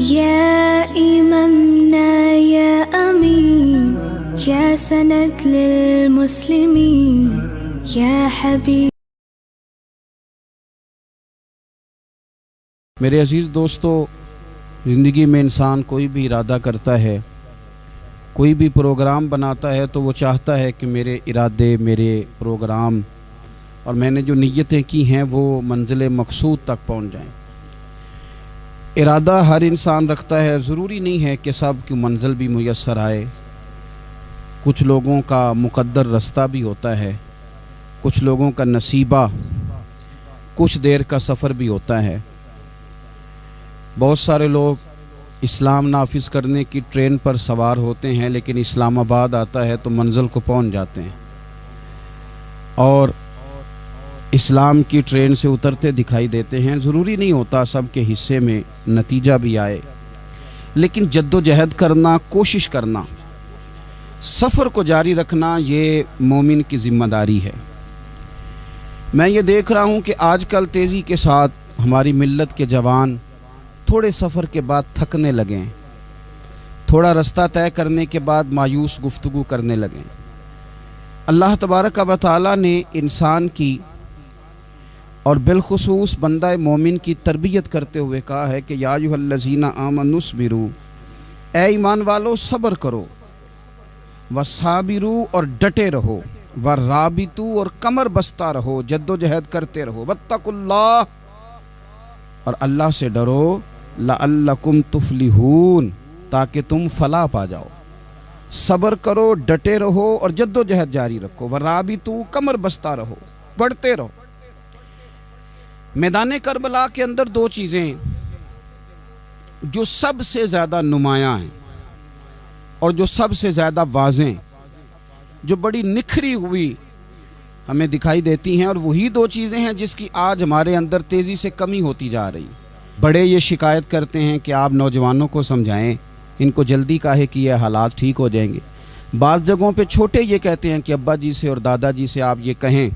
या इमामना या अमीन या सनद लिल मुस्लिमीन या हबीब। मेरे अजीज़ दोस्तों, ज़िंदगी में इंसान कोई भी इरादा करता है, कोई भी प्रोग्राम बनाता है तो वो चाहता है कि मेरे इरादे, मेरे प्रोग्राम और मैंने जो नीयतें की हैं वो मंजिल मकसूद तक पहुंच जाएं। इरादा हर इंसान रखता है, ज़रूरी नहीं है कि सब की मंजिल भी मुयस्सर आए। कुछ लोगों का मुक़द्दर रास्ता भी होता है, कुछ लोगों का नसीबा कुछ देर का सफ़र भी होता है। बहुत सारे लोग इस्लाम नाफिज करने की ट्रेन पर सवार होते हैं, लेकिन इस्लामाबाद आता है तो मंजिल को पहुंच जाते हैं और इस्लाम की ट्रेन से उतरते दिखाई देते हैं। ज़रूरी नहीं होता सब के हिस्से में नतीजा भी आए, लेकिन जद्दोजहद करना, कोशिश करना, सफ़र को जारी रखना, ये मोमिन की ज़िम्मेदारी है। मैं ये देख रहा हूँ कि आजकल तेज़ी के साथ हमारी मिल्लत के जवान थोड़े सफ़र के बाद थकने लगें, थोड़ा रास्ता तय करने के बाद मायूस गुफ्तगू करने लगें। अल्लाह तबारक व तआला ने इंसान की और बिलखुसूस बंदा मोमिन की तरबियत करते हुए कहा है कि या अय्युहल्लज़ीना आमनुस्बिरू, ए ईमान वालो सब्र करो, वसाबिरू और डटे रहो, वराबितू और कमर बस्ता रहो, जद्दोजहद करते रहो, वत्तकुल्लाह और अल्लाह से डरो, लअल्लकुम तुफलिहून ताकि तुम फलाह पा जाओ। सब्र करो, डटे रहो और जद्दोजहद जारी रखो, वराबितू कमर बस्ता रहो, बढ़ते रहो। मैदान करबला के अंदर दो चीज़ें जो सबसे ज़्यादा नुमायाँ हैं और जो सबसे ज़्यादा वाज़ें, जो बड़ी निखरी हुई हमें दिखाई देती हैं, और वही दो चीज़ें हैं जिसकी आज हमारे अंदर तेज़ी से कमी होती जा रही। बड़े ये शिकायत करते हैं कि आप नौजवानों को समझाएं, इनको जल्दी काहे कि ये हालात ठीक हो जाएंगे। बाज़ जगहों पे छोटे ये कहते हैं कि अब्बा जी से और दादा जी से आप ये कहें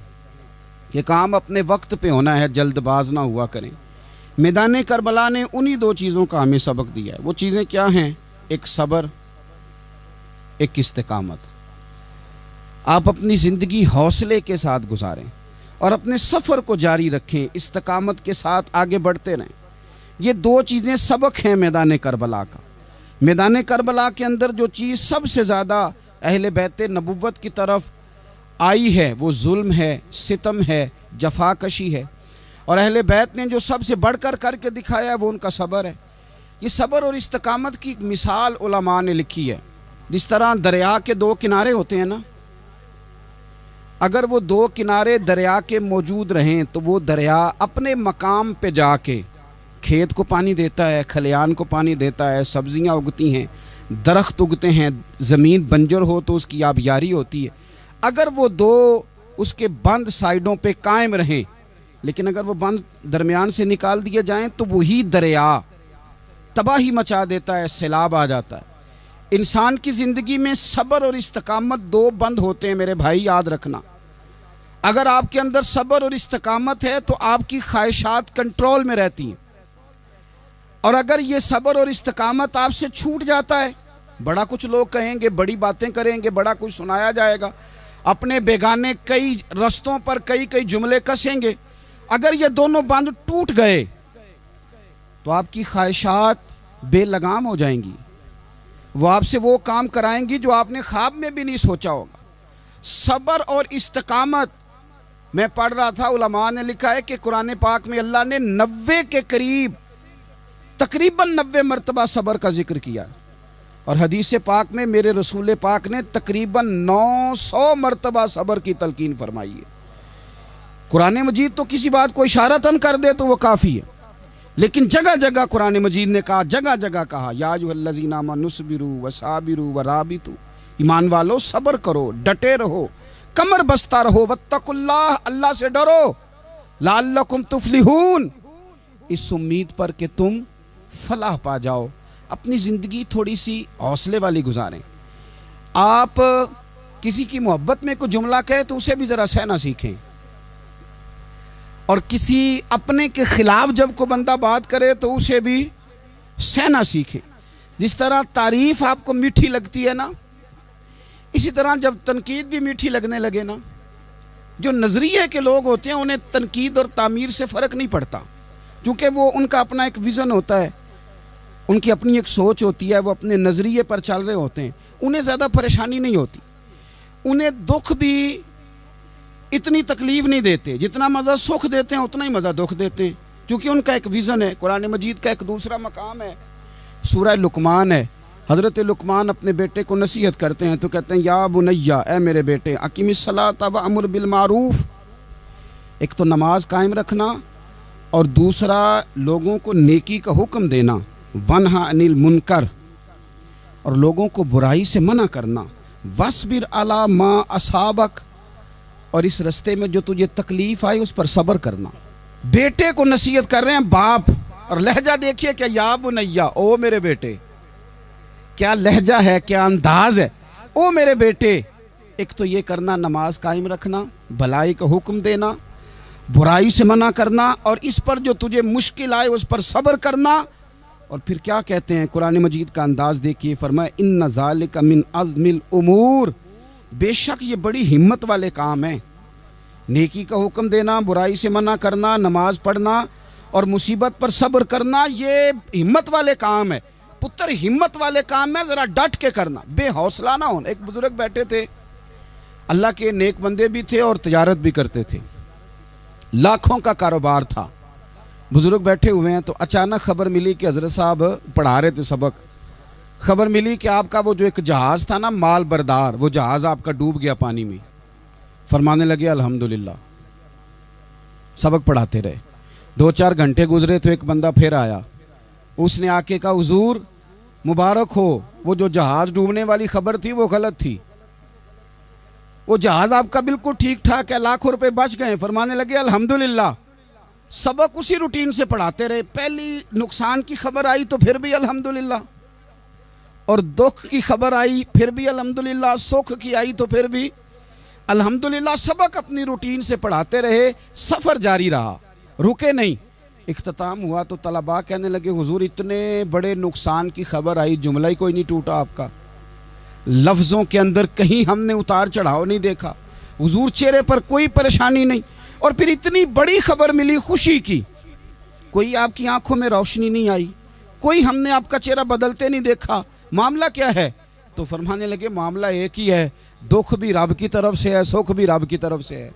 कि काम अपने वक्त पे होना है, जल्दबाज ना हुआ करें। मैदान करबला ने उन्हीं दो चीज़ों का हमें सबक दिया है। वो चीज़ें क्या हैं? एक सब्र, एक इस्तिकामत। आप अपनी ज़िंदगी हौसले के साथ गुजारें और अपने सफ़र को जारी रखें, इस्तिकामत के साथ आगे बढ़ते रहें। ये दो चीज़ें सबक हैं मैदान करबला का। मैदान करबला के अंदर जो चीज़ सबसे ज़्यादा अहले बैत नबुव्वत की तरफ आई है वो जुल्म है, सितम है, जफाकशी है, और अहले बैत ने जो सबसे बढ़कर करके दिखाया है वो उनका सब्र है। ये सब्र और इस्तिकामत की मिसाल उलमा ने लिखी है। जिस तरह दरिया के दो किनारे होते हैं ना, अगर वो दो किनारे दरिया के मौजूद रहें तो वो दरिया अपने मकाम पे जाके खेत को पानी देता है, खलियान को पानी देता है, सब्जियां उगती हैं, दरख्त उगते हैं, ज़मीन बंजर हो तो उसकी आबियारी होती है। अगर वो दो उसके बंद साइडों पे कायम रहें, लेकिन अगर वो बंद दरमियान से निकाल दिए जाएं तो वही दरिया तबाही मचा देता है, सैलाब आ जाता है। इंसान की ज़िंदगी में सब्र और इस्तिकामत दो बंद होते हैं मेरे भाई, याद रखना। अगर आपके अंदर सब्र और इस्तिकामत है तो आपकी ख्वाहिशात कंट्रोल में रहती हैं, और अगर ये सब्र और इस्तिकामत आपसे छूट जाता है, बड़ा कुछ लोग कहेंगे, बड़ी बातें करेंगे, बड़ा कुछ सुनाया जाएगा, अपने बेगाने कई रस्तों पर कई कई जुमले कसेंगे। अगर ये दोनों बंद टूट गए तो आपकी ख्वाहिशात बेलगाम हो जाएंगी, वो आपसे वो काम कराएंगी जो आपने ख्वाब में भी नहीं सोचा होगा। सब्र और इस्तिकामत, मैं पढ़ रहा था, उलमा ने लिखा है कि कुरान पाक में अल्लाह ने 90 के करीब, तकरीबन 90 मरतबा सब्र का जिक्र किया, और हदीस पाक में मेरे रसूल पाक ने तकरीबन 900 मरतबा सब्र की तलकीन फरमाई है। कुरान मजीद तो किसी बात को इशारतन कर दे तो वो काफ़ी है, लेकिन जगह जगह कुरान मजीद ने कहा, जगह जगह कहा, या अय्युहल्लज़ीना आमनुस्बिरू वसाबिरू वराबितू, ईमान वालो सब्र करो, डटे रहो, कमर बस्ता रहो, वत्तकुल्लाह अल्लाह से डरो, लअल्लकुम तुफलिहून इस उम्मीद पर कि तुम फलाह पा जाओ। अपनी ज़िंदगी थोड़ी सी हौसले वाली गुजारें। आप किसी की मोहब्बत में कोई जुमला कहे तो उसे भी ज़रा सहना सीखें, और किसी अपने के ख़िलाफ़ जब को बंदा बात करे तो उसे भी सहना सीखें। जिस तरह तारीफ आपको मीठी लगती है ना, इसी तरह जब तनकीद भी मीठी लगने लगे ना, जो नज़रिए के लोग होते हैं उन्हें तनकीद और तामीर से फ़र्क नहीं पड़ता, क्योंकि वो उनका अपना एक विज़न होता है, उनकी अपनी एक सोच होती है, वो अपने नज़रिए पर चल रहे होते हैं, उन्हें ज़्यादा परेशानी नहीं होती। उन्हें दुख भी इतनी तकलीफ़ नहीं देते, जितना मज़ा सुख देते हैं उतना ही मज़ा दुख देते हैं, क्योंकि उनका एक विज़न है। कुरान मजीद का एक दूसरा मकाम है, सूरह लुकमान है। हज़रत लुकमान अपने बेटे को नसीहत करते हैं तो कहते हैं या बुनैया, ए मेरे बेटे, अकीमिस्सलात व अम्र बिल मारूफ, एक तो नमाज कायम रखना और दूसरा लोगों को नेकी का हुक्म देना, वन्हा अनिल मुनकर, और लोगों को बुराई से मना करना, वस्बिर अला मा असाबक, और इस रास्ते में जो तुझे तकलीफ़ आई उस पर सब्र करना। बेटे को नसीहत कर रहे हैं बाप, और लहजा देखिए क्या, या बुनैया, ओ मेरे बेटे, क्या लहजा है, क्या अंदाज है, ओ मेरे बेटे। एक तो ये करना, नमाज कायम रखना, भलाई का हुक्म देना, बुराई से मना करना, और इस पर जो तुझे मुश्किल आए उस पर सब्र करना। और फिर क्या कहते हैं, कुरान मजीद का अंदाज देखिए, फरमाए इन्न ज़ालिका मिन अज़्मिल उमूर, बेशक ये बड़ी हिम्मत वाले काम हैं। नेकी का हुक्म देना, बुराई से मना करना, नमाज पढ़ना और मुसीबत पर सब्र करना, ये हिम्मत वाले काम है पुत्र, हिम्मत वाले काम में ज़रा डट के करना, बेहौसला ना होना। एक बुजुर्ग बैठे थे, अल्लाह के नेक बंदे भी थे और तिजारत भी करते थे, लाखों का कारोबार था। बुजुर्ग बैठे हुए हैं तो अचानक खबर मिली कि हज़रत साहब पढ़ा रहे थे सबक, खबर मिली कि आपका वो जो एक जहाज़ था ना, माल बरदार, वो जहाज़ आपका डूब गया पानी में। फरमाने लगे अल्हम्दुलिल्लाह, सबक पढ़ाते रहे। 2-4 घंटे गुजरे तो एक बंदा फिर आया, उसने आके कहा हुजूर मुबारक हो, वो जो जहाज़ डूबने वाली खबर थी वो गलत थी, वो जहाज़ आपका बिल्कुल ठीक ठाक है, लाखों रुपए बच गए। फरमाने लगे अल्हम्दुलिल्लाह। सबक उसी रूटीन से पढ़ाते रहे, पहली नुकसान की खबर आई तो फिर भी अल्हम्दुलिल्लाह, और दुख की खबर आई फिर भी अल्हम्दुलिल्लाह, सुख की आई तो फिर भी अल्हम्दुलिल्लाह। सबक अपनी रूटीन से पढ़ाते रहे, सफ़र जारी रहा, रुके नहीं। इख्तिताम हुआ तो तलबा कहने लगे हुजूर इतने बड़े नुकसान की खबर आई, जुमला ही कोई नहीं टूटा आपका, लफ्ज़ों के अंदर कहीं हमने उतार चढ़ाव नहीं देखा, हुजूर चेहरे पर कोई परेशानी नहीं, और फिर इतनी बड़ी खबर मिली खुशी की, कोई आपकी आंखों में रोशनी नहीं आई, कोई हमने आपका चेहरा बदलते नहीं देखा, मामला क्या है? तो फरमाने लगे मामला एक ही है, दुख भी रब की तरफ से है, सुख भी रब की तरफ से है।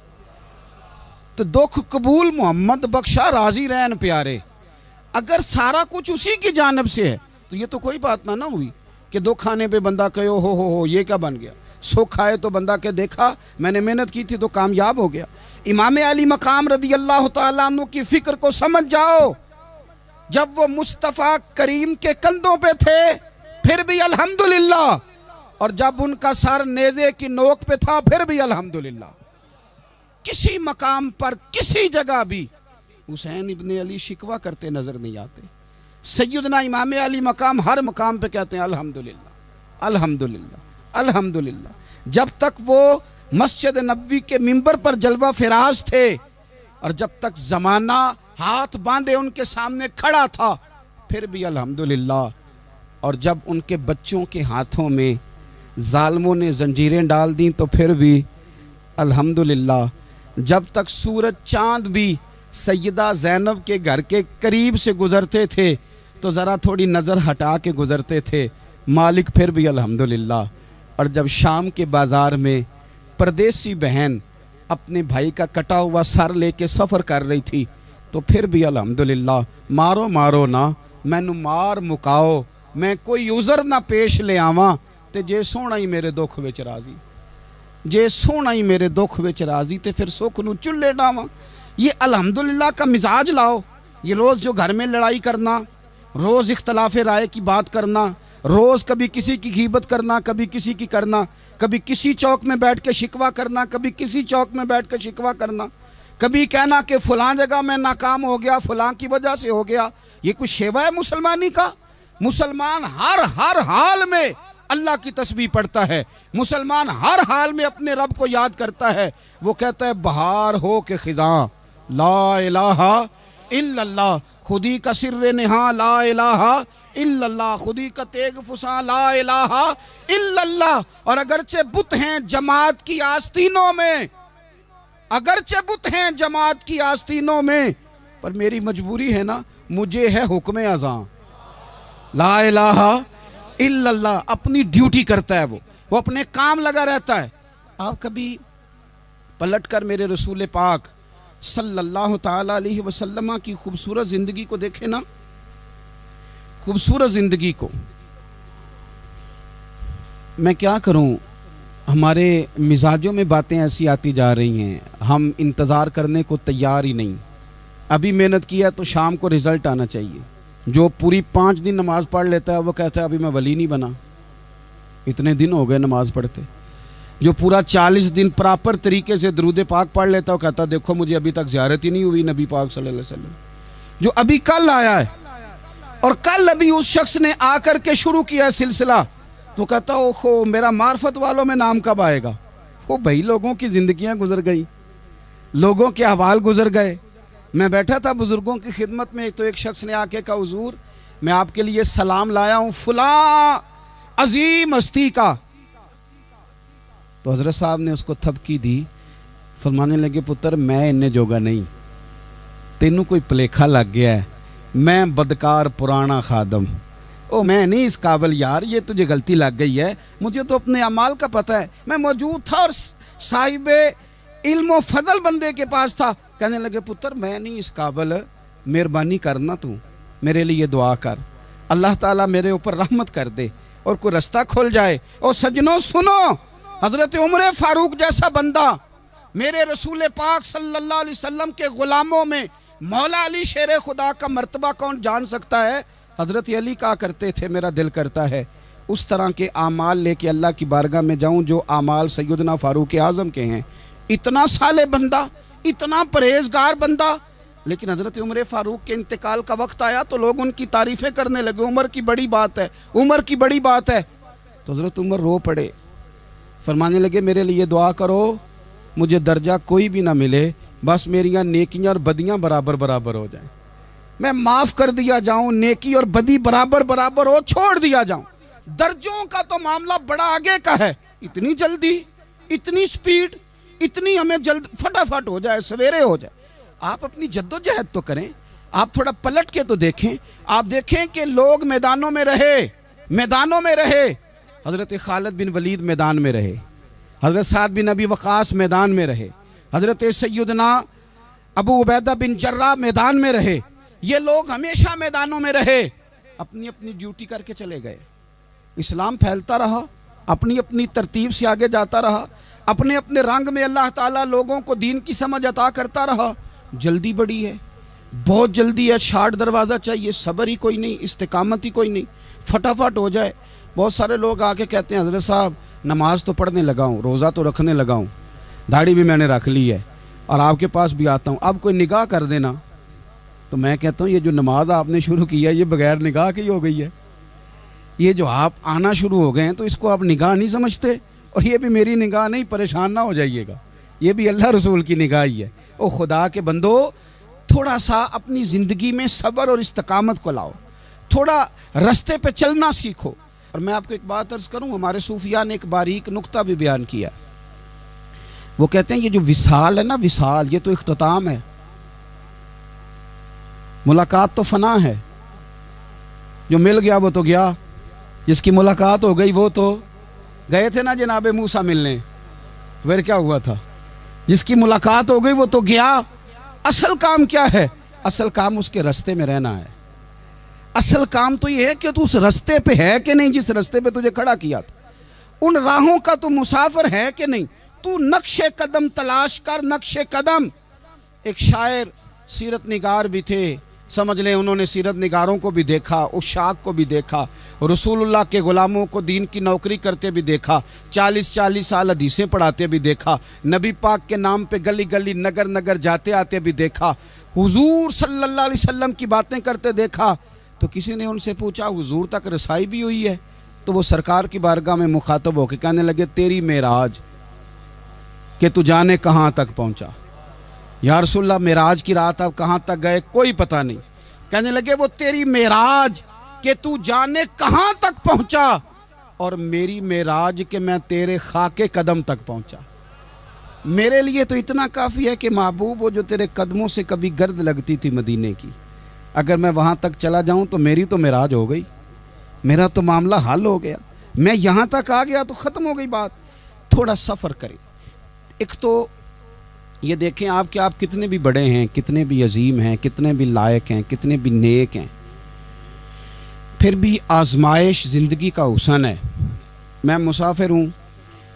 तो दुख कबूल मोहम्मद बख्शा राजी रहन प्यारे, अगर सारा कुछ उसी की जानब से है तो ये तो कोई बात ना हुई कि दुख आने पे बंदा कहे हो ये क्या बन गया, सुख आए तो बंदा के देखा मैंने मेहनत की थी तो कामयाब हो गया। इमाम अली मकाम रदी अल्लाह तआला अन्हु की फिक्र को समझ जाओ, जब वो मुस्तफ़ा करीम के कंधों पे थे फिर भी अल्हम्दुलिल्लाह, और जब उनका सर नेज़े की नोक पे था फिर भी अल्हम्दुलिल्लाह। किसी मकाम पर किसी जगह भी हुसैन इब्ने अली शिकवा करते नजर नहीं आते। सैयदना इमाम अली मकाम हर मकाम पे कहते हैं अल्हम्दुलिल्लाह अल्हम्दुलिल्लाह अल्हम्दुलिल्लाह। जब तक वो मस्जिद नबवी के मिंबर पर जलवा फिराज थे और जब तक जमाना हाथ बांधे उनके सामने खड़ा था फिर भी अल्हम्दुलिल्लाह, और जब उनके बच्चों के हाथों में जालिमों ने जंजीरें डाल दी तो फिर भी अल्हम्दुलिल्लाह। जब तक सूरज चांद भी सैयदा ज़ैनब के घर के करीब से गुज़रते थे तो ज़रा थोड़ी नज़र हटा के गुज़रते थे, मालिक फिर भी अल्हम्दुलिल्लाह। और जब शाम के बाज़ार में परदेसी बहन अपने भाई का कटा हुआ सर लेके सफ़र कर रही थी तो फिर भी अल्हम्दुलिल्लाह। मारो मारो ना मैनू मार मुकाओ, मैं कोई उज़र ना पेश ले आवां, ते जे सोहना ही मेरे दुख विच राजी, जे सोहना ही मेरे दुख विच राजी ते फिर सुख नू चुल्ले डावां। ये अल्हम्दुलिल्लाह का मिजाज लाओ। ये रोज़ जो घर में लड़ाई करना, रोज़ इख्तलाफ राय की बात करना, रोज़ कभी किसी की गीबत करना, कभी किसी की करना, कभी किसी चौक में बैठ के शिकवा करना, कभी किसी चौक में बैठ के शिकवा करना, कभी कहना कि फ़लाँ जगह में नाकाम हो गया, फ़लाँ की वजह से हो गया। ये कुछ शेवा है मुसलमानी का? मुसलमान हर हाल में अल्लाह की तस्बीह पढ़ता है, मुसलमान हर हाल में अपने रब को याद करता है। वो कहता है बहार हो के खिज़ां ला इलाहा इल्लल्लाह, खुदी का सिर्रे नेहा ला इलाहा इल्लल्लाह, खुदी का तेग फुसा ला इलाहा इल्लल्लाह। और अगरचे बुत हैं जमात की आस्तीनों में, अगरचे बुत हैं जमात की आस्तीनों में, पर मेरी मजबूरी है ना, मुझे है हुक्म अज़ां ला इलाहा इल्लल्लाह। अपनी ड्यूटी करता है वो अपने काम लगा रहता है। आप कभी पलट कर मेरे रसूल पाक सल्लल्लाहु ताला अलैहि वसल्लम की खूबसूरत ज़िंदगी को देखें ना, खूबसूरत ज़िंदगी को। मैं क्या करूं, हमारे मिजाजों में बातें ऐसी आती जा रही हैं, हम इंतज़ार करने को तैयार ही नहीं। अभी मेहनत किया तो शाम को रिज़ल्ट आना चाहिए। जो पूरी 5 दिन नमाज़ पढ़ लेता है वो कहता है अभी मैं वली नहीं बना, इतने दिन हो गए नमाज़ पढ़ते। जो पूरा 40 दिन प्रॉपर तरीके से दरूद पाक पढ़ लेता है वो कहता है देखो मुझे अभी तक ज़ियारत ही नहीं हुई नबी पाक सल्लल्लाहु अलैहि वसल्लम। जो अभी कल आया है और कल अभी उस शख्स ने आकर के शुरू किया सिलसिला, तो कहता ओहो मेरा मार्फत वालों में नाम कब आएगा। वो भाई लोगों की ज़िंदगियाँ गुजर गई, लोगों के अहवाल गुजर गए। मैं बैठा था बुज़ुर्गों की खिदमत में, तो एक शख्स ने आके कहा हुजूर मैं आपके लिए सलाम लाया हूँ फुला अजीम हस्ती का। तो हज़रत साहब ने उसको थपकी दी, फरमाने लगे पुत्र मैं इन्ने जोगा नहीं, तेनू कोई भुलेखा लग गया है, मैं बदकार पुराना खादम, ओ मैं नहीं इस काबिल यार, ये तुझे गलती लग गई है, मुझे तो अपने अमाल का पता है, मैं मौजूद था और साहिब इल्म फजल बंदे के पास था। कहने लगे पुत्र मैं नहीं इस काबिल, मेहरबानी करना तू मेरे लिए दुआ कर, अल्लाह ताला मेरे ऊपर रहमत कर दे और कोई रास्ता खुल जाए। और सज्जनों सुनो, हजरत उमर फारूक जैसा बंदा मेरे रसूल पाक सल्लल्लाहु अलैहि वसल्लम के गुलामों में मौला अली शेर खुदा का मर्तबा कौन जान सकता है। हजरत अली कहा करते थे मेरा दिल करता है उस तरह के आमाल लेके अल्लाह की बारगाह में जाऊं जो आमाल सैयदना फारूक आज़म के हैं। इतना साले बंदा, इतना परहेजगार बंदा, लेकिन हजरत उमर फारूक के इंतकाल का वक्त आया तो लोग उनकी तारीफ़ें करने लगे, उमर की बड़ी बात है, उमर की बड़ी बात है। तो हजरत उमर रो पड़े, फरमाने लगे मेरे लिए दुआ करो, मुझे दर्जा कोई भी ना मिले, बस मेरियां नेकियां और बदियां बराबर बराबर हो जाएं, मैं माफ़ कर दिया जाऊं, नेकी और बदी बराबर बराबर हो, छोड़ दिया जाऊं। दर्जों का तो मामला बड़ा आगे का है, इतनी जल्दी, इतनी स्पीड, इतनी हमें जल्द फटाफट हो जाए, सवेरे हो जाए। आप अपनी जद्दोजहद तो करें, आप थोड़ा पलट के तो देखें। आप देखें कि लोग मैदानों में रहे, मैदानों में रहे। हज़रत खालिद बिन वलीद मैदान में रहे, हज़रत साद बिन अबी वक़ास मैदान में रहे, हज़रत सैयदना अबू उबैदा बिन जर्राह मैदान में रहे। ये लोग हमेशा मैदानों में रहे, अपनी अपनी ड्यूटी करके चले गए। इस्लाम फैलता रहा, अपनी अपनी तरतीब से आगे जाता रहा, अपने अपने रंग में अल्लाह ताला लोगों को दीन की समझ अता करता रहा। जल्दी बड़ी है, बहुत जल्दी है, शार्ट दरवाज़ा चाहिए, सब्र ही कोई नहीं, इस्तिकामत ही कोई नहीं, फटाफट हो जाए। बहुत सारे लोग आके कहते हैं हज़रत साहब नमाज तो पढ़ने लगा हूँ, रोज़ा तो रखने लगा हूँ, दाढ़ी भी मैंने रख ली है और आपके पास भी आता हूँ, अब कोई निगाह कर देना। तो मैं कहता हूँ ये जो नमाज आपने शुरू की है ये बगैर निगाह की हो गई है। ये जो आप आना शुरू हो गए हैं तो इसको आप निगाह नहीं समझते, और ये भी मेरी निगाह नहीं, परेशान ना हो जाइएगा, ये भी अल्लाह रसूल की निगाह ही है। ओ खुदा के बंदो, थोड़ा सा अपनी ज़िंदगी में सब्र और इस्तकामत को लाओ, थोड़ा रास्ते पे चलना सीखो। और मैं आपको एक बात अर्ज़ करूँ, हमारे सूफिया ने एक बारीक नुक्ता भी बयान किया। वो कहते हैं ये जो विसाल है ना, विसाल, ये तो इख्तिताम है, मुलाकात तो फना है, जो मिल गया वो तो गया, जिसकी मुलाकात हो गई वो तो गए थे ना जनाबे मूसा मिलने, फिर क्या हुआ था, जिसकी मुलाकात हो गई वो तो गया। असल काम क्या है? असल काम उसके रास्ते में रहना है। असल काम तो ये है कि तू उस रास्ते पे है कि नहीं, जिस रास्ते पे तुझे खड़ा किया था, उन राहों का तू मुसाफिर है कि नहीं, तू नक्शे कदम तलाश कर, नक्शे कदम। एक शायर सीरत निगार भी थे, समझ लें उन्होंने सीरत निगारों को भी देखा, उशाक को भी देखा, रसूलुल्लाह के ग़ुलामों को दीन की नौकरी करते भी देखा, 40-40 साल हदीसें पढ़ाते भी देखा, नबी पाक के नाम पे गली गली नगर नगर जाते आते भी देखा, हुजूर सल्लल्लाहु अलैहि वसल्लम की बातें करते देखा। तो किसी ने उनसे पूछा हुजूर तक रसाई भी हुई है? तो वो सरकार की बारगाह में मुखातब होकर कहने लगे तेरी मेराज, कि तू जाने कहाँ तक पहुँचा। या रसूलल्लाह मेराज की रात आप कहाँ तक गए कोई पता नहीं। कहने लगे वो तेरी मेराज कि तू जाने कहाँ तक पहुंचा, और मेरी मेराज के मैं तेरे खाके कदम तक पहुंचा। मेरे लिए तो इतना काफ़ी है कि महबूब वो जो तेरे कदमों से कभी गर्द लगती थी मदीने की, अगर मैं वहाँ तक चला जाऊँ तो मेरी तो मेराज हो गई, मेरा तो मामला हल हो गया। मैं यहाँ तक आ गया तो ख़त्म हो गई बात। थोड़ा सफ़र करें। एक तो ये देखें आप कि आप कितने भी बड़े हैं, कितने भी अजीम हैं, कितने भी लायक हैं, कितने भी नेक हैं, फिर भी आजमाइश ज़िंदगी का हुसन है। मैं मुसाफिर हूँ,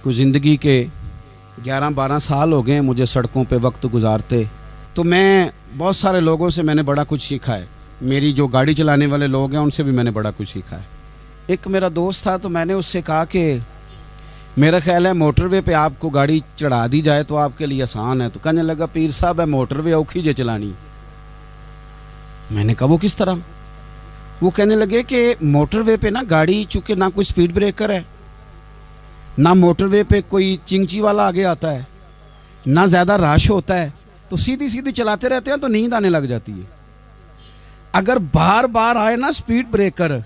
कुछ ज़िंदगी के 11-12 साल हो गए हैं मुझे सड़कों पे वक्त गुजारते। तो मैं बहुत सारे लोगों से मैंने बड़ा कुछ सीखा है। मेरी जो गाड़ी चलाने वाले लोग हैं उनसे भी मैंने बड़ा कुछ सीखा है। एक मेरा दोस्त था, तो मैंने उससे कहा कि मेरा ख्याल है मोटरवे पे आपको गाड़ी चढ़ा दी जाए तो आपके लिए आसान है। तो कहने लगा पीर साहब है मोटरवे औखी जे चलानी। मैंने कहा वो किस तरह? वो कहने लगे कि मोटरवे पे ना गाड़ी, चूँकि ना कोई स्पीड ब्रेकर है, ना मोटरवे पे कोई चिंची वाला आगे आता है, ना ज़्यादा रश होता है, तो सीधी सीधी चलाते रहते हैं तो नींद आने लग जाती है। अगर बार बार आए ना स्पीड ब्रेकर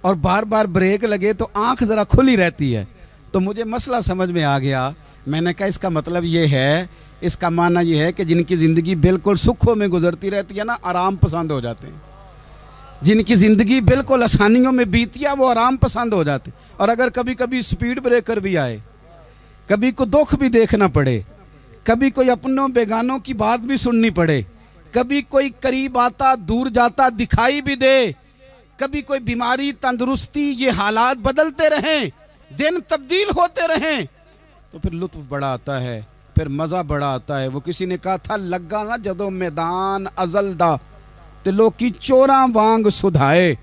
और बार बार ब्रेक लगे तो आंख ज़रा खुली रहती है। तो मुझे मसला समझ में आ गया। मैंने कहा इसका मतलब ये है, इसका माना ये है कि जिनकी ज़िंदगी बिल्कुल सुखों में गुजरती रहती है ना, आराम पसंद हो जाते हैं। जिनकी ज़िंदगी बिल्कुल आसानियों में बीती है वो आराम पसंद हो जाते। और अगर कभी कभी स्पीड ब्रेकर भी आए, कभी को दुख भी देखना पड़े, कभी कोई अपनों बेगानों की बात भी सुननी पड़े, कभी कोई करीब आता दूर जाता दिखाई भी दे, कभी कोई बीमारी तंदुरुस्ती, ये हालात बदलते रहें, दिन तब्दील होते रहें, तो फिर लुत्फ बड़ा आता है, फिर मज़ा बड़ा आता है। वो किसी ने कहा था लगा ना जदों मैदान अजल दा ते लोकी चोरा वांग सुधाए,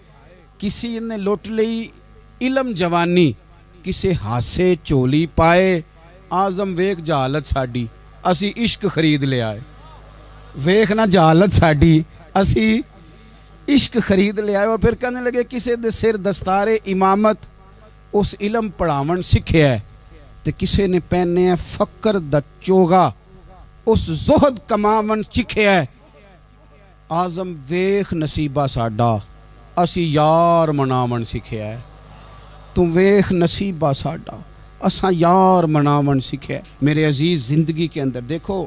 किसी ने लुट ली इलम जवानी, किसे हासे चोली पाए, आजम वेख जहालत साडी असी इश्क खरीद ले आए। वेख ना जहालत साडी असी इश्क खरीद ले आए। और फिर कहने लगे किसे दे सिर दस्तारे इमामत उस इलम पढ़ावन सीखे है, ते किसे ने पहने है फकर द चोगा उस जोहद कमावन सीखे है। आजम वेख नसीबा साडा असी यार मनावन सीखे है। तू वेख नसीबा साडा असा यार मनावन सीखे। मेरे अजीज ज़िंदगी के अंदर देखो,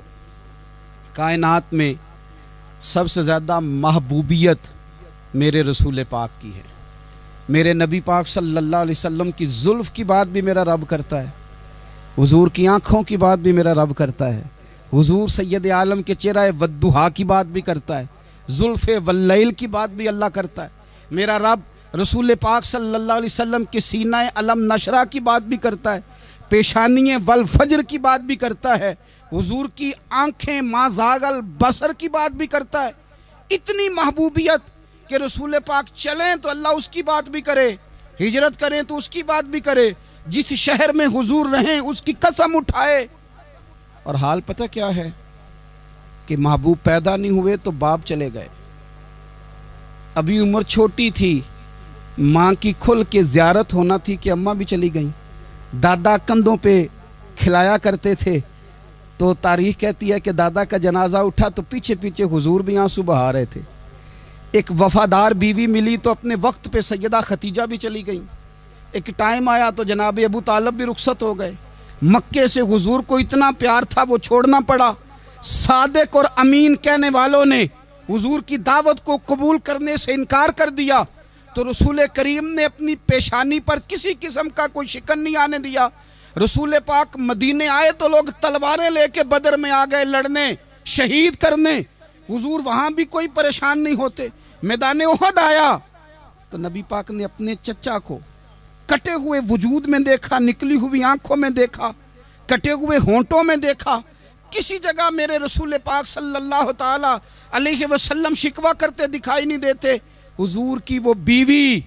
कायनात में सबसे ज़्यादा महबूबियत मेरे रसूल पाक की है। मेरे नबी पाक सल्लल्लाहु अलैहि वसल्लम की जुल्फ़ की बात भी मेरा रब करता है, हुजूर की आँखों की बात भी मेरा रब करता है, हुजूर सैयद आलम के चेहरा वद्दुहा की बात भी करता है, जुल्फ़े वल्लैल की बात भी अल्लाह करता है। मेरा रब रसूल पाक सल्लल्लाहु अलैहि वसल्लम के सीना अलम नशरा की बात भी करता है, पेशानी वल फजर की बात भी करता है, हुजूर की आँखें माज़ागल बसर की बात भी करता है। इतनी महबूबियत कि रसूल पाक चलें तो अल्लाह उसकी बात भी करे, हिजरत करें तो उसकी बात भी करे, जिस शहर में हुजूर रहें उसकी कसम उठाए। और हाल पता क्या है कि महबूब पैदा नहीं हुए तो बाप चले गए, अभी उम्र छोटी थी, माँ की खुल के ज़ियारत होना थी कि अम्मा भी चली गई, दादा कंधों पे खिलाया करते थे। तो तारीख कहती है कि दादा का जनाजा उठा तो पीछे पीछे हुजूर भी आंसू बहा रहे थे। एक वफादार बीवी मिली तो अपने वक्त पे सैयदा खतीजा भी चली गई। एक टाइम आया तो जनाब अबू तालब भी रुखसत हो गए। मक्के से हुजूर को इतना प्यार था वो छोड़ना पड़ा। सादिक और अमीन कहने वालों ने हुजूर की दावत को कबूल करने से इनकार कर दिया, तो रसूल करीम ने अपनी पेशानी पर किसी किस्म का कोई शिकन नहीं आने दिया। रसूल पाक मदीने आए तो लोग तलवारें लेके बदर में आ गए लड़ने, शहीद करने, हुजूर वहाँ भी कोई परेशान नहीं होते। मैदान उहद आया तो नबी पाक ने अपने चचा को कटे हुए वजूद में देखा, निकली हुई आंखों में देखा, कटे हुए होंठों में देखा। किसी जगह मेरे रसूल पाक सल्लल्लाहु ताला अलैहि वसल्लम शिकवा करते दिखाई नहीं देते। हुजूर की वो बीवी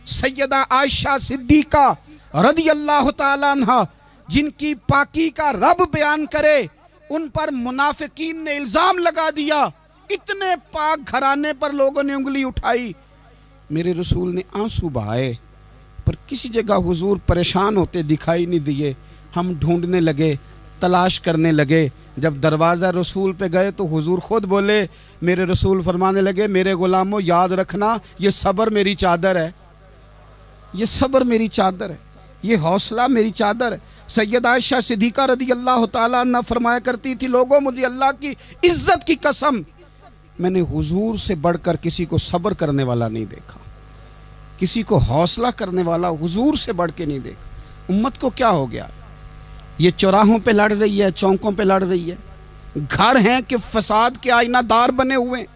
सैयदा आयशा सिद्दीका रदी अल्लाह ताला अन्हा, जिनकी पाकी का रब बयान करे, उन पर मुनाफिकीन ने इल्ज़ाम लगा दिया। इतने पाक घराने पर लोगों ने उंगली उठाई। मेरे रसूल ने आंसू बहाए, पर किसी जगह हुजूर परेशान होते दिखाई नहीं दिए। हम ढूंढने लगे, तलाश करने लगे, जब दरवाज़ा रसूल पे गए तो हुजूर खुद बोले, मेरे रसूल फरमाने लगे, मेरे गुलामों याद रखना ये सब्र मेरी चादर है, ये सब्र मेरी चादर है, ये हौसला मेरी चादर है। सैयद आयशा सिद्दीक़ा रदी अल्लाह ताला अन्हा फरमाया करती थी, लोगों मुझे अल्लाह की इज्जत की कसम, मैंने हुजूर से बढ़कर किसी को सब्र करने वाला नहीं देखा, किसी को हौसला करने वाला हुजूर से बढ़ के नहीं देखा। उम्मत को क्या हो गया? ये चौराहों पे लड़ रही है, चौकों पे लड़ रही है, घर हैं कि फसाद के आईनादार बने हुए,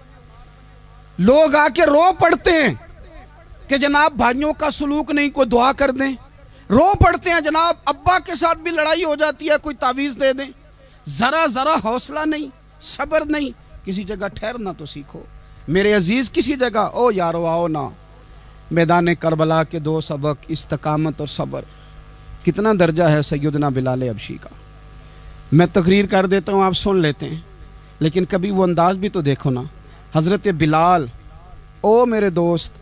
लोग आके रो पड़ते हैं कि जनाब भाइयों का सलूक नहीं, कोई दुआ कर दें, रो पड़ते हैं जनाब अब्बा के साथ भी लड़ाई हो जाती है, कोई तावीज़ दे दें, ज़रा ज़रा हौसला नहीं, सब्र नहीं। किसी जगह ठहरना तो सीखो मेरे अजीज़, किसी जगह ओ यारो आओ ना, मैदान करबला के दो सबक, इस्तकामत और सब्र। कितना दर्जा है सैयदना बिलाल हबशी का। मैं तकरीर कर देता हूँ, आप सुन लेते हैं, लेकिन कभी वो अंदाज भी तो देखो ना। हज़रत बिलाल, ओ मेरे दोस्त,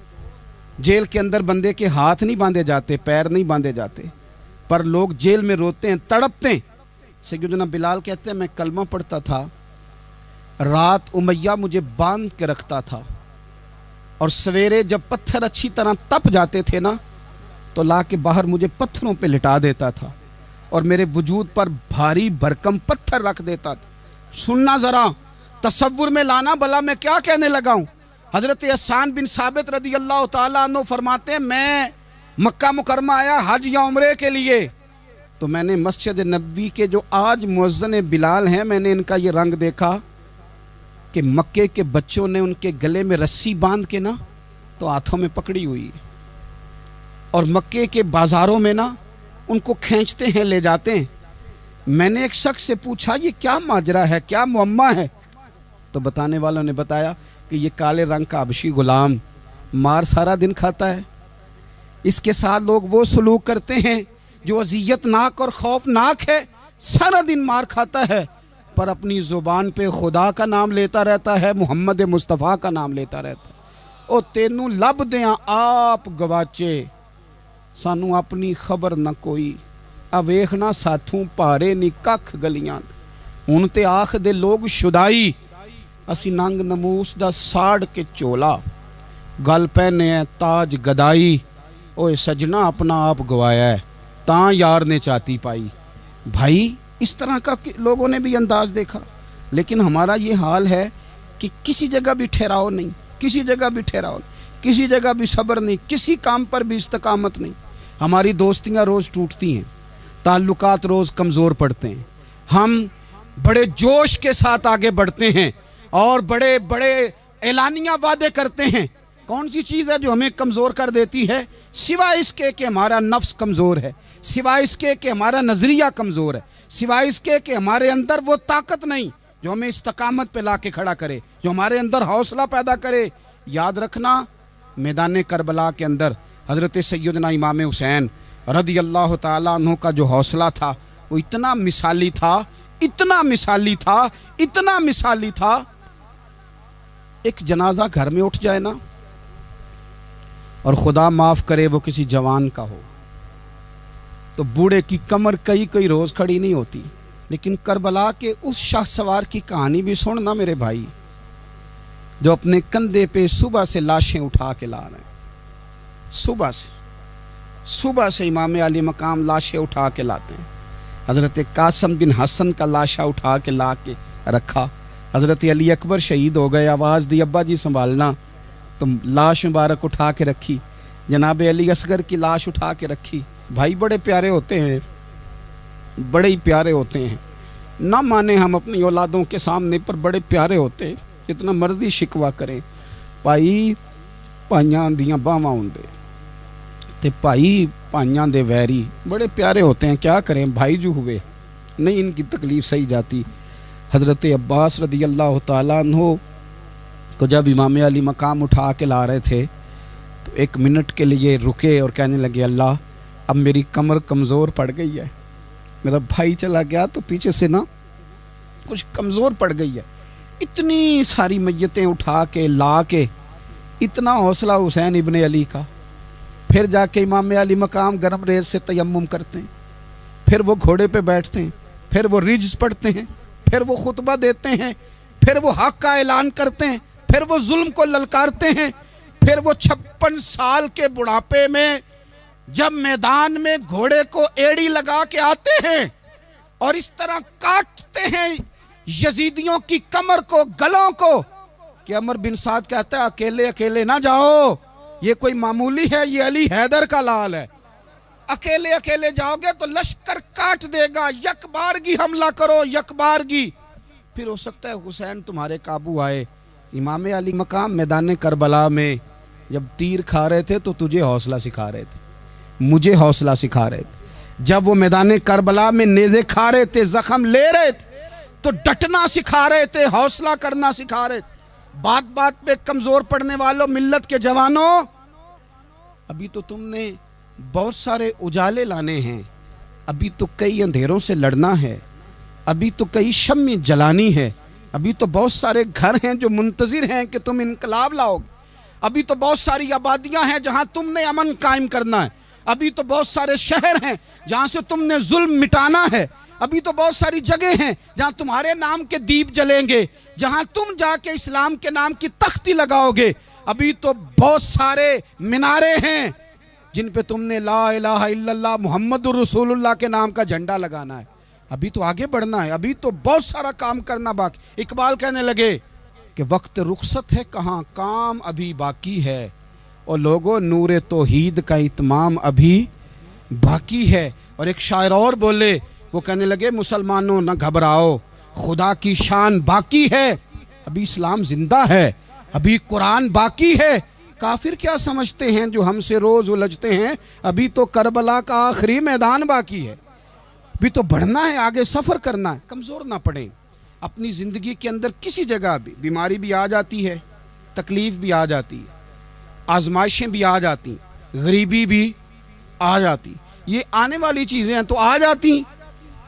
जेल के अंदर बंदे के हाथ नहीं बांधे जाते, पैर नहीं बांधे जाते, पर लोग जेल में रोते हैं, तड़पते हैं। सैयदना बिलाल कहते हैं, मैं कलमा पढ़ता था, रात उमैया मुझे बांध के रखता था, और सवेरे जब पत्थर अच्छी तरह तप जाते थे ना, तो ला के बाहर मुझे पत्थरों पे लिटा देता था और मेरे वजूद पर भारी भरकम पत्थर रख देता था। सुनना ज़रा, तसव्वुर में लाना, भला मैं क्या कहने लगा हूँ। हज़रत हसन बिन साबित रदी अल्लाह ताला अन्हु फरमाते हैं, मैं मक्का मुकरमा आया हज या उम्रे के लिए, तो मैंने मस्जिद नबी के जो आज मुअज्जिन बिलाल हैं, मैंने इनका ये रंग देखा कि मक्के के बच्चों ने उनके गले में रस्सी बांध के ना तो हाथों में पकड़ी हुई है, और मक्के के बाज़ारों में ना उनको खींचते हैं, ले जाते हैं। मैंने एक शख्स से पूछा, ये क्या माजरा है, क्या मुअम्मा है? तो बताने वालों ने बताया कि ये काले रंग का हबशी गुलाम मार सारा दिन खाता है, इसके साथ लोग वो सलूक करते हैं जो अज़ियतनाक और खौफनाक है, सारा दिन मार खाता है, पर अपनी ज़ुबान पे खुदा का नाम लेता रहता है, मोहम्मद मुस्तफ़ा का नाम लेता रहता है। ओ तेनू लब दें आप गवाचे, सानू अपनी खबर न कोई, आ वेखना साथों भारे नी कख गलियां, हुण ते आख दे लोग शुदाई, असी नंग नमूस दा साड़ के चोला, गल पहने है ताज गदाई, ओए सजना अपना आप गवाया है, तां यार ने चाती पाई। भाई इस तरह का लोगों ने भी अंदाज देखा, लेकिन हमारा ये हाल है कि किसी जगह भी ठहराव नहीं, किसी जगह भी ठहराव नहीं, किसी जगह भी सब्र नहीं, किसी काम पर भी इस्तकामत नहीं। हमारी दोस्तियाँ रोज़ टूटती हैं, ताल्लुकात रोज़ कमज़ोर पड़ते हैं, हम बड़े जोश के साथ आगे बढ़ते हैं और बड़े बड़े ऐलानिया वादे करते हैं। कौन सी चीज़ है जो हमें कमज़ोर कर देती है? सिवाय इसके कि हमारा नफ्स कमज़ोर है, सिवाय इसके कि हमारा नज़रिया कमज़ोर है, सिवाय इसके कि हमारे अंदर वो ताकत नहीं जो हमें इस्तकामत पे ला के खड़ा करे, जो हमारे अंदर हौसला पैदा करे। याद रखना, मैदान करबला के अंदर हज़रत सैयदना इमाम हुसैन रदी अल्लाह ताला अन्हु का जो हौसला था वो इतना मिसाली था, इतना मिसाली था, इतना मिसाली था। एक जनाजा घर में उठ जाए ना, और खुदा माफ़ करे वो किसी जवान का हो, तो बूढ़े की कमर कई कई रोज़ खड़ी नहीं होती। लेकिन करबला के उस शाह सवार की कहानी भी सुनना मेरे भाई, जो अपने कंधे पे सुबह से लाशें उठा के ला रहे हैं, सुबह से इमाम अली मकाम लाशें उठा के लाते हैं। हज़रत कासम बिन हसन का लाशा उठा के ला के रखा, हज़रत अली अकबर शहीद हो गए, आवाज़ दी अब्बा जी संभालना, तो लाश मुबारक उठा के रखी, जनाब अली असगर की लाश उठा के रखी। भाई बड़े प्यारे होते हैं, बड़े ही प्यारे होते हैं, ना माने हम अपनी औलादों के सामने, पर बड़े प्यारे होते हैं, जितना मर्जी शिकवा करें। भाई भाइयां दियां बावां होंदे ते भाई भाइयां दे वैरी बड़े प्यारे होते हैं, क्या करें, भाई जो हुए नहीं इनकी तकलीफ़ सही जाती। हज़रत अब्बास रदी अल्लाह ताला अन्हु को जब इमाम अली मकाम उठा के ला रहे थे, तो एक मिनट के लिए रुके और कहने लगे, अल्लाह अब मेरी कमर कमज़ोर पड़ गई है, मेरा भाई चला गया तो पीछे से ना कुछ कमज़ोर पड़ गई है। इतनी सारी मैयतें उठा के ला के, इतना हौसला हुसैन इब्ने अली का। फिर जाके इमाम अली मकाम गर्म रेत से तयम्मुम करते हैं, फिर वो घोड़े पे बैठते हैं, फिर वो रिज्स पढ़ते हैं, फिर वो खुतबा देते हैं, फिर वो हक का ऐलान करते हैं, फिर वो जुल्म को ललकारते हैं, फिर वो 56 साल के बुढ़ापे में जब मैदान में घोड़े को एड़ी लगा के आते हैं और इस तरह काटते हैं यजीदियों की कमर को, गलों को, कि अमर बिन साद कहता है अकेले अकेले ना जाओ, ये कोई मामूली है, ये अली हैदर का लाल है, अकेले अकेले जाओगे तो लश्कर काट देगा, यकबारगी हमला करो, यकबारगी। फिर हो सकता है हुसैन तुम्हारे काबू आए। इमाम अली मकाम मैदान करबला में जब तीर खा रहे थे तो तुझे हौसला सिखा रहे थे, मुझे हौसला सिखा रहे थे। जब वो मैदान करबला में नेज़े खा रहे थे, जख्म ले रहे थे, तो डटना सिखा रहे थे, हौसला करना सिखा रहे थे। बात बात पे कमजोर पड़ने वालों, मिल्लत के जवानों, अभी तो तुमने बहुत सारे उजाले लाने हैं, अभी तो कई अंधेरों से लड़ना है, अभी तो कई शम्में जलानी है, अभी तो बहुत सारे घर हैं जो मुंतजिर हैं कि तुम इनकलाब लाओगे, अभी तो बहुत सारी आबादियां हैं जहां तुमने अमन कायम करना है, अभी तो बहुत सारे शहर हैं जहां से तुमने जुल्म मिटाना है, अभी तो बहुत सारी जगह हैं जहां तुम्हारे नाम के दीप जलेंगे, जहां तुम जाके इस्लाम के नाम की तख्ती लगाओगे, अभी तो बहुत सारे मीनारे हैं जिन पे तुमने ला इलाहा इल्लल्लाह मुहम्मदुर रसूलुल्लाह के नाम का झंडा लगाना है। अभी तो आगे बढ़ना है, अभी तो बहुत सारा काम करना बाकी। इकबाल कहने लगे कि वक्त रुखसत है कहाँ, काम अभी बाकी है, और लोगों नूरे तौहीद का इत्माम अभी बाकी है। और एक शायर और बोले, वो कहने लगे मुसलमानों न घबराओ, खुदा की शान बाकी है, अभी इस्लाम जिंदा है, अभी कुरान बाकी है। काफिर क्या समझते हैं जो हमसे रोज उलझते हैं, अभी तो करबला का आखिरी मैदान बाकी है, अभी तो बढ़ना है, आगे सफर करना है। कमजोर ना पड़े। अपनी जिंदगी के अंदर किसी जगह भी बीमारी भी आ जाती है, तकलीफ भी आ जाती है, आजमाइशें भी आ जाती, गरीबी भी आ जाती, ये आने वाली चीजें हैं तो आ जाती।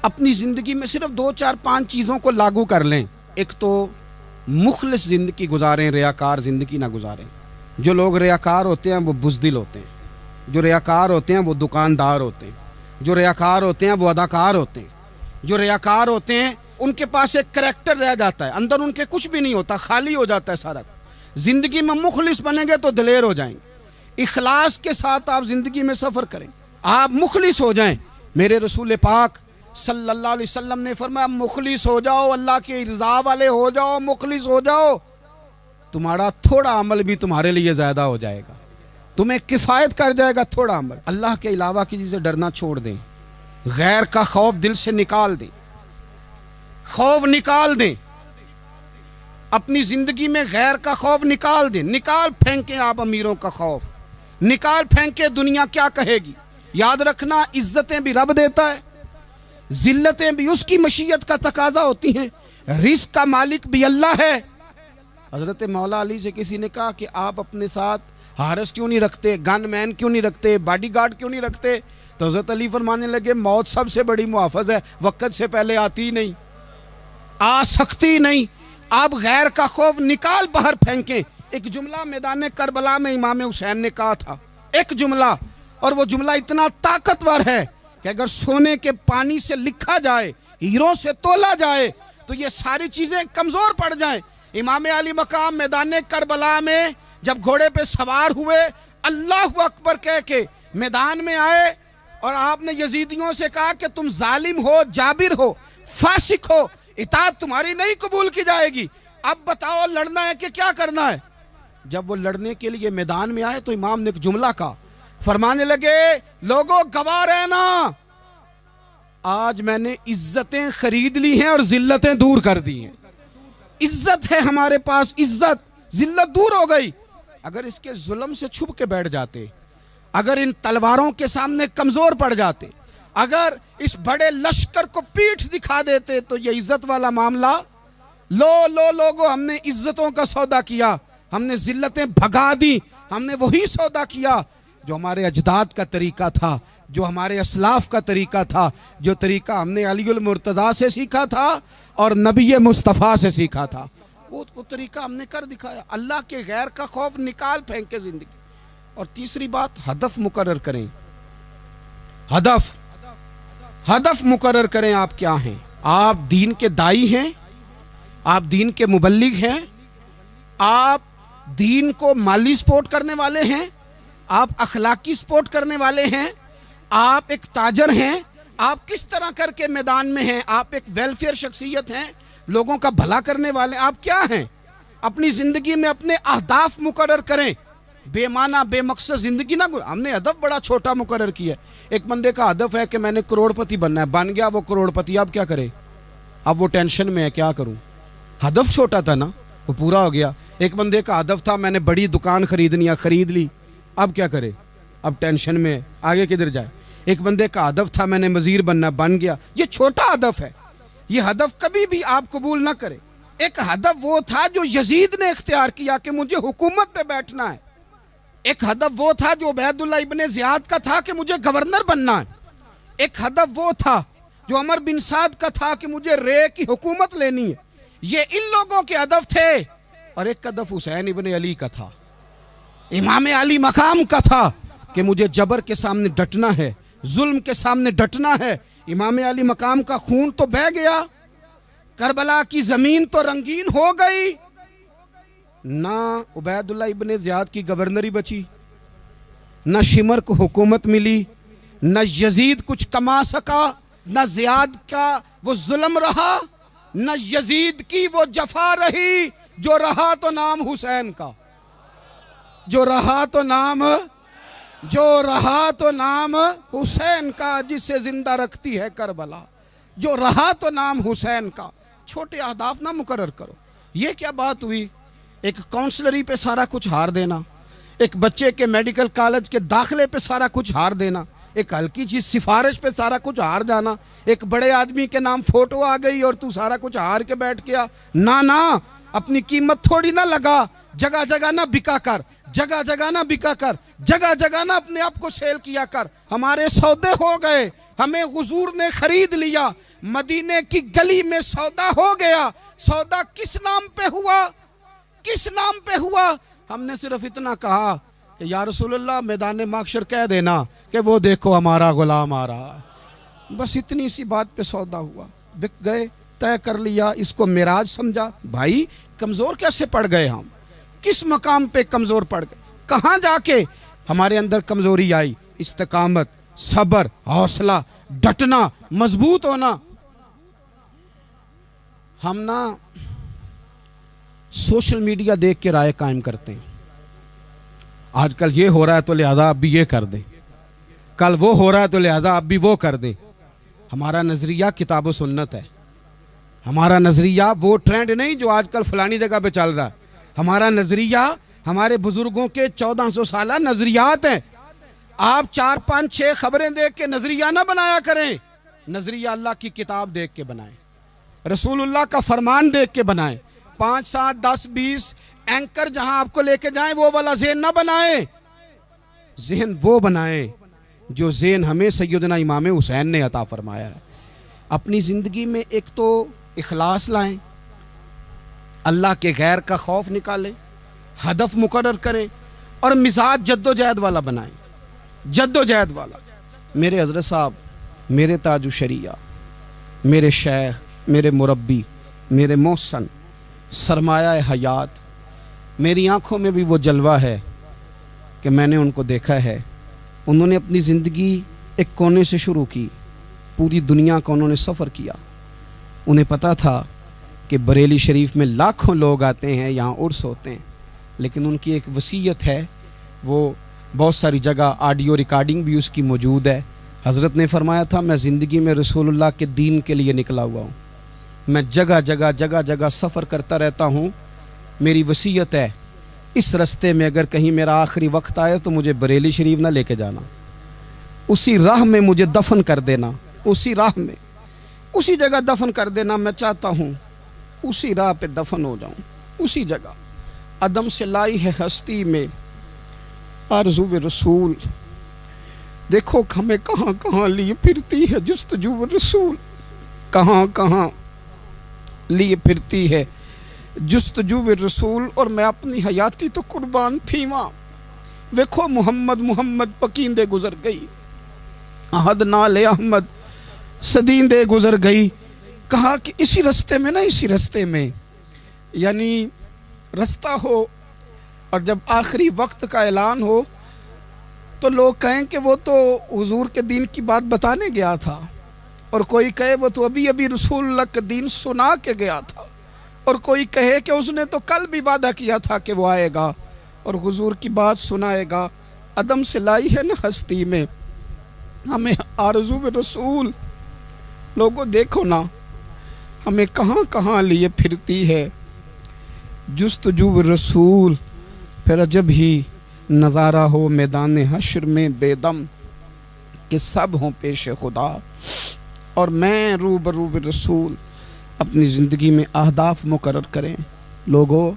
अपनी जिंदगी में सिर्फ 2 4 5 चीजों को लागू कर लें। एक तो मुखलिस जिंदगी गुजारें, रियाकार जिंदगी ना गुजारें। जो लोग रियाकार होते हैं वो बुज़दिल होते हैं, जो रियाकार होते हैं वो दुकानदार होते हैं, जो रियाकार होते हैं वो अदाकार होते हैं, जो रियाकार होते हैं उनके पास एक करैक्टर रह जाता है, अंदर उनके कुछ भी नहीं होता, खाली हो जाता है सारा। जिंदगी में मुखलिस बनेंगे तो दिलेर हो जाएंगे। इखलास के साथ आप जिंदगी में सफर करें, आप मुखलिस हो जाएं। मेरे रसूल पाक सल्लल्लाहु अलैहि वसल्लम ने फरमाया मुखलिस हो जाओ, अल्लाह के रज़ा वाले हो जाओ, मुखलिस हो जाओ, तुम्हारा थोड़ा अमल भी तुम्हारे लिए ज्यादा हो जाएगा, तुम्हें किफायत कर जाएगा थोड़ा अमल। अल्लाह के अलावा किसी से डरना छोड़ दें, गैर का खौफ दिल से निकाल दें, खौफ निकाल दें, अपनी जिंदगी में गैर का खौफ निकाल दें। निकाल फेंके आप अमीरों का खौफ, निकाल फेंके दुनिया क्या कहेगी। याद रखना इज्जतें भी रब देता है, जिल्लतें भी उसकी मशीयत का तकाजा होती हैं, रिस्क का मालिक भी अल्लाह है। हजरत मौला अली से किसी ने कहा कि आप अपने साथ हारस क्यों नहीं रखते, गन मैन क्यों नहीं रखते, बॉडीगार्ड क्यों नहीं रखते? तो हजरत अली फरमाने लगे मौत सबसे बड़ी मुहाफ़िज़ है, वक़्त से पहले आती नहीं, आ सकती नहीं। आप गैर का खौफ निकाल बाहर फेंकें। एक जुमला मैदान करबला में इमाम हुसैन ने कहा था, एक जुमला, और वो जुमला इतना ताकतवर है कि अगर सोने के पानी से लिखा जाए, हीरों से तोला जाए, तो ये सारी चीजें कमजोर पड़ जाएं। इमाम अली मकाम मैदान करबला में जब घोड़े पे सवार हुए, अल्लाहु अकबर कह के मैदान में आए, और आपने यजीदियों से कहा कि तुम जालिम हो, जाबिर हो, फासिक हो, इताअत तुम्हारी नहीं कबूल की जाएगी, अब बताओ लड़ना है कि क्या करना है। जब वो लड़ने के लिए मैदान में आए तो इमाम ने एक जुमला कहा, फरमाने लगे लोगों गवाह रहना, आज मैंने इज्जतें खरीद ली हैं और जिल्लतें दूर कर दी हैं। इज्जत है हमारे पास, इज्जत, जिल्लत दूर हो गई। अगर इसके जुल्म से छुप के बैठ जाते, अगर इन तलवारों के सामने कमजोर पड़ जाते, अगर इस बड़े लश्कर को पीठ दिखा देते, तो ये इज्जत वाला मामला, लो लोगों हमने इज्जतों का सौदा किया, हमने जिल्लतें भगा दी, हमने वही सौदा किया जो हमारे अजदाद का तरीका था, जो हमारे असलाफ का तरीका था, जो तरीका हमने अलीउल मुर्तज़ा से सीखा था और नबी मुस्तफ़ा से सीखा था, वो तरीका हमने कर दिखाया। अल्लाह के गैर का खौफ निकाल फेंके जिंदगी। और तीसरी बात, हदफ मुकर्रर करें, हदफ मुकर्रर करें। आप क्या हैं? आप दीन के दाई हैं, आप दीन के मुबल्लिग हैं, आप दीन को माली सपोर्ट करने वाले हैं, आप अखलाकी सपोर्ट करने वाले हैं, आप एक ताजर हैं, आप किस तरह करके मैदान में हैं, आप एक वेलफेयर शख्सियत हैं, लोगों का भला करने वाले, आप क्या हैं? अपनी ज़िंदगी में अपने अहदाफ मुकर्रर करें, बेमाना बेमकसद ज़िंदगी ना। हमने हदफ बड़ा छोटा मुकर्रर किया। एक बंदे का हदफ है कि मैंने करोड़पति बनना है, बन गया वो करोड़पति, अब क्या करे? अब वो टेंशन में है, क्या करूं? हदफ छोटा था ना, वो पूरा हो गया। एक बंदे का हदफ था मैंने बड़ी दुकान खरीदनी है, खरीद ली, अब क्या करे? अब टेंशन में है, आगे किधर जाए? एक बंदे का हदफ था मैंने वजीर बनना, बन गया। ये छोटा हदफ है, ये हदफ कभी भी आप कबूल ना करें। एक हदफ वो था जो यजीद ने इख्तियार किया कि मुझे हुकूमत पे बैठना है। एक हदफ वो था जो उबैदुल्लाह इब्ने ज़ियाद का था कि मुझे गवर्नर बनना है। एक हदफ वो था जो अमर बिन साद का था कि मुझे रे की हुकूमत लेनी है। ये इन लोगों के हदफ थे। और एक हदफ हुसैन इब्ने अली का था, इमाम अली मकाम का था कि मुझे जबर के सामने डटना है, जुल्म के सामने डटना है। इमाम अली मकाम का खून तो बह गया, करबला की जमीन तो रंगीन हो गई, ना उबैदुल्लाह इब्ने ज़ियाद की गवर्नरी बची, ना शिमर को हुकूमत मिली, ना यजीद कुछ कमा सका, ना ज़ियाद का वो जुल्म रहा, ना यजीद की वो जफा रही। जो रहा तो नाम हुसैन का, जो रहा तो नाम, जो रहा तो नाम हुसैन का, जिसे जिंदा रखती है करबला। जो रहा तो नाम हुसैन का। छोटे अहदाफ ना मुकर्रर करो। ये क्या बात हुई? एक काउंसलरी पे सारा कुछ हार देना, एक बच्चे के मेडिकल कॉलेज के दाखिले पे सारा कुछ हार देना, एक हल्की चीज सिफारिश पे सारा कुछ हार जाना, एक बड़े आदमी के नाम फोटो आ गई और तू सारा कुछ हार के बैठ गया। ना ना, अपनी कीमत थोड़ी ना लगा, जगह जगह ना बिका कर, जगह जगह ना बिका कर, जगह जगह ना अपने आप को सेल किया कर। हमारे सौदे हो गए, हमें हुजूर ने खरीद लिया, मदीने की गली में सौदा हो गया। सौदा किस नाम पे हुआ? किस नाम पे हुआ? हमने सिर्फ इतना कहा कि या रसूलल्लाह मैदान माशर कह देना कि वो देखो हमारा गुलाम आ रहा है। बस इतनी सी बात पे सौदा हुआ, बिक गए, तय कर लिया, इसको मिराज समझा। भाई कमज़ोर कैसे पड़ गए हम? किस मकाम पे कमज़ोर पड़ गए? कहाँ जाके हमारे अंदर कमज़ोरी आई? इस्तिकामत, सब्र, हौसला, डटना, मजबूत होना। हम ना सोशल मीडिया देख के राय कायम करते हैं। आजकल ये हो रहा है तो लिहाजा अब भी ये कर दें, कल वो हो रहा है तो लिहाजा अब भी वो कर दें। हमारा नज़रिया किताब व सुन्नत है। हमारा नज़रिया वो ट्रेंड नहीं जो आजकल फलानी जगह पे चल रहा है। हमारा नज़रिया हमारे बुजुर्गों के 1400 साल नज़रियात हैं। आप 4, 5, 6 खबरें देख के नज़रिया ना बनाया करें। नज़रिया अल्लाह की किताब देख के बनाएं, रसूलुल्लाह का फरमान देख के बनाएं। 5, 7, 10, 20 एंकर जहां आपको लेके जाएं वो वाला ज़हन ना बनाएं। ज़हन वो बनाएं जो ज़हन हमें सैयदना इमाम हुसैन ने अता फरमाया है। अपनी ज़िंदगी में एक तो इखलास लाएं, अल्लाह के गैर का खौफ निकालें, हदफ मुकर्रर करें और मिजाज जद्दोजहद वाला बनाएं, जद्दोजहद वाला। मेरे हज़रत साहब, मेरे ताजु शरिया, मेरे शेख, मेरे मुरब्बी, मेरे मोहसन, सरमाया हयात, मेरी आँखों में भी वो जलवा है कि मैंने उनको देखा है। उन्होंने अपनी ज़िंदगी एक कोने से शुरू की, पूरी दुनिया का उन्होंने सफ़र किया। उन्हें पता था कि बरेली शरीफ में लाखों लोग आते हैं, यहाँ उर्स होते हैं, लेकिन उनकी एक वसीयत है, वो बहुत सारी जगह ऑडियो रिकॉर्डिंग भी उसकी मौजूद है। हज़रत ने फरमाया था, मैं ज़िंदगी में रसूलुल्लाह के दीन के लिए निकला हुआ हूँ, मैं जगह जगह सफ़र करता रहता हूँ। मेरी वसीयत है, इस रास्ते में अगर कहीं मेरा आखिरी वक्त आए तो मुझे बरेली शरीफ ना लेके जाना, उसी राह में मुझे दफन कर देना, उसी राह में, उसी जगह दफन कर देना। मैं चाहता हूँ उसी राह पे दफन हो जाऊँ, उसी जगह। अदम से लाई है हस्ती में आरज़ू रसूल, देखो हमें कहाँ कहाँ लिए फिरती है जुस्तजू रसूल, कहाँ कहाँ लिए फिरती है जुस्तजू रसूल। और मैं अपनी हयाती तो कुर्बान थी वहाँ। देखो मोहम्मद मोहम्मद पकींदे गुजर गई, अहद नाले अहमद सदींदे गुजर गई। कहा कि इसी रास्ते में यानी रास्ता हो और जब आखिरी वक्त का ऐलान हो तो लोग कहें कि वो तो हुजूर के दीन की बात बताने गया था, और कोई कहे वो तो अभी अभी रसूलुल्लाह का दीन सुना के गया था, और कोई कहे कि उसने तो कल भी वादा किया था कि वो आएगा और हुजूर की बात सुनाएगा। अदम से लाई है ना हस्ती में, हमें आरज़ू रसूल। लोगों देखो ना हमें कहाँ कहाँ लिए फिरती है जुस्तजू रसूल। फिर अजब ही नज़ारा हो मैदान हश्र में बेदम कि सब हों पेश खुदा और मैं रूबरू रसूल। अपनी ज़िंदगी में अहदाफ मुकर्रर करें। लोगों,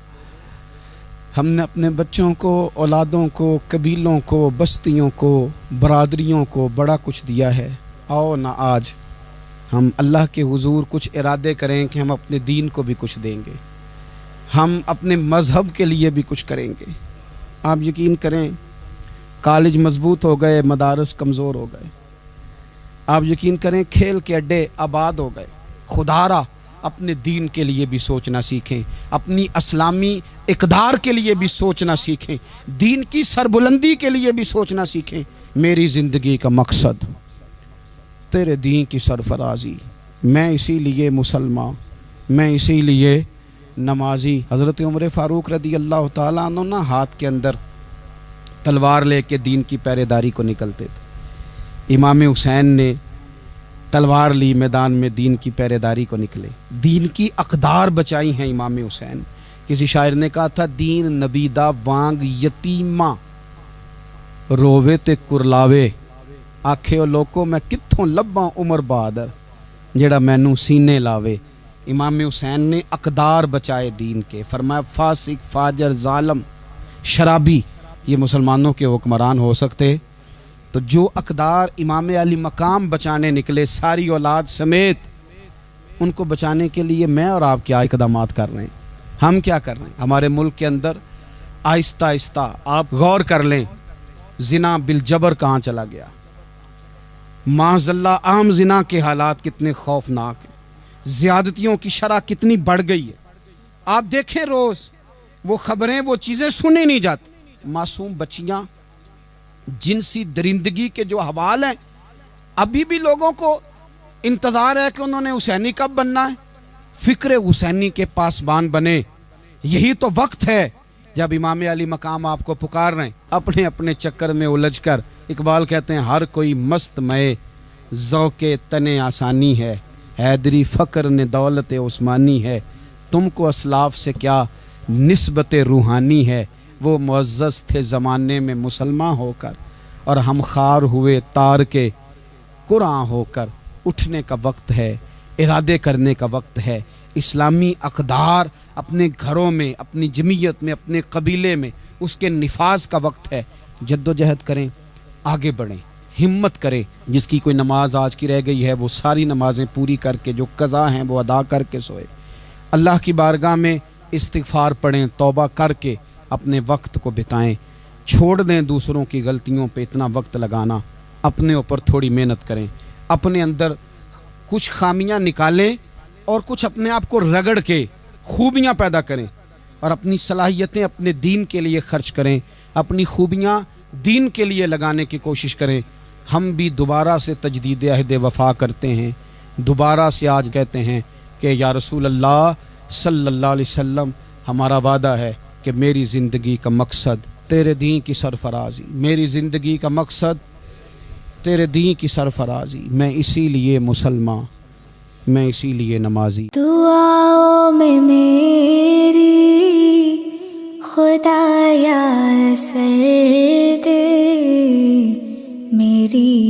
हमने अपने बच्चों को, औलादों को, कबीलों को, बस्तियों को, बरादरियों को बड़ा कुछ दिया है। आओ ना आज हम अल्लाह के हुजूर कुछ इरादे करें कि हम अपने दीन को भी कुछ देंगे, हम अपने मज़हब के लिए भी कुछ करेंगे। आप यकीन करें, कॉलेज मजबूत हो गए, मदारस कमज़ोर हो गए। आप यकीन करें, खेल के अड्डे आबाद हो गए। खुदारा अपने दीन के लिए भी सोचना सीखें, अपनी इस्लामी इक़दार के लिए भी सोचना सीखें, दीन की सरबुलंदी के लिए भी सोचना सीखें। मेरी ज़िंदगी का मकसद तेरे दीन की सरफराजी, मैं इसीलिए मुसलमान, मैं इसीलिए नमाजी। हज़रत उमर फ़ारूक रदी अल्लाह ताला अन्हु ना हाथ के अंदर तलवार लेके दीन की पहरेदारी को निकलते थे। इमाम हुसैन ने तलवार ली, मैदान में दीन की पहरेदारी को निकले, दीन की अक़दार बचाई हैं इमाम हुसैन। किसी शायर ने कहा था, दीन नबीदा वांग यतीमा रोवे ते कुरलावे। आखे ओ लोको मैं कित्थों लब्बां उमर बहादुर जेड़ा मैनू सीने लावे। इमाम हुसैन ने अक़दार बचाए दीन के। फरमाया फासिक, फाजर, जालम, शराबी ये मुसलमानों के हुक्मरान हो सकते? तो जो अक़दार इमाम अली मकाम बचाने निकले सारी औलाद समेत, उनको बचाने के लिए मैं और आप क्या इक़दामात कर रहे हैं, हम क्या कर रहे हैं? हमारे मुल्क के अंदर आहिस्ता आहिस्ता आप गौर कर लें, जिना बिल जबर कहाँ चला गया। माज़ल्ला आम जिना के हालात कितने खौफनाक हैं, ज़्यादतियों की शरह कितनी बढ़ गई है। आप देखें रोज़ वो ख़बरें, वो चीज़ें सुनी नहीं जाती। मासूम बच्चियाँ, जिनसी दरिंदगी के जो हवाल हैं, अभी भी लोगों को इंतज़ार है कि उन्होंने हुसैनी कब बनना है, फ़िक्र हुसैनी के पासबान बने। यही तो वक्त है जब इमाम अली मकाम आपको पुकार रहे हैं। अपने अपने चक्कर में उलझ कर, इकबाल कहते हैं, हर कोई मस्त मए ज़ौक़े तने आसानी है, हैदरी फ़क्र ने दौलत उस्मानी है, तुमको असलाफ से क्या निस्बत रूहानी है। वो मुअज़्ज़ज़ थे ज़माने में मुसलमान होकर, और हम खार हुए तार के कुरान होकर। उठने का वक्त है, इरादे करने का वक्त है। इस्लामी अक़दार अपने घरों में, अपनी जमीयत में, अपने कबीले में, उसके निफाज का वक्त है। जद्दोजहद करें, आगे बढ़ें, हिम्मत करें। जिसकी कोई नमाज आज की रह गई है वो सारी नमाजें पूरी करके, जो कज़ा हैं वो अदा करके सोए। अल्लाह की बारगाह में इस्तिग़फ़ार पढ़ें, तौबा करके अपने वक्त को बिताएं। छोड़ दें दूसरों की गलतियों पे इतना वक्त लगाना, अपने ऊपर थोड़ी मेहनत करें। अपने अंदर कुछ खामियां निकालें और कुछ अपने आप को रगड़ के खूबियां पैदा करें, और अपनी सलाहियतें अपने दीन के लिए खर्च करें, अपनी खूबियां दीन के लिए लगाने की कोशिश करें। हम भी दोबारा से तजदीद अहद वफ़ा करते हैं, दोबारा से आज कहते हैं कि या रसूल अल्लाह सल्लल्लाहु अलैहि वसल्लम, हमारा वादा है कि मेरी ज़िंदगी का मकसद तेरे दीन की सरफराजी, मेरी ज़िंदगी का मकसद तेरे दीन की सरफराजी। मैं इसीलिए मुसलमान, मैं इसीलिए नमाजी। दुआओं में मेरी खुदाया असर दे मेरी।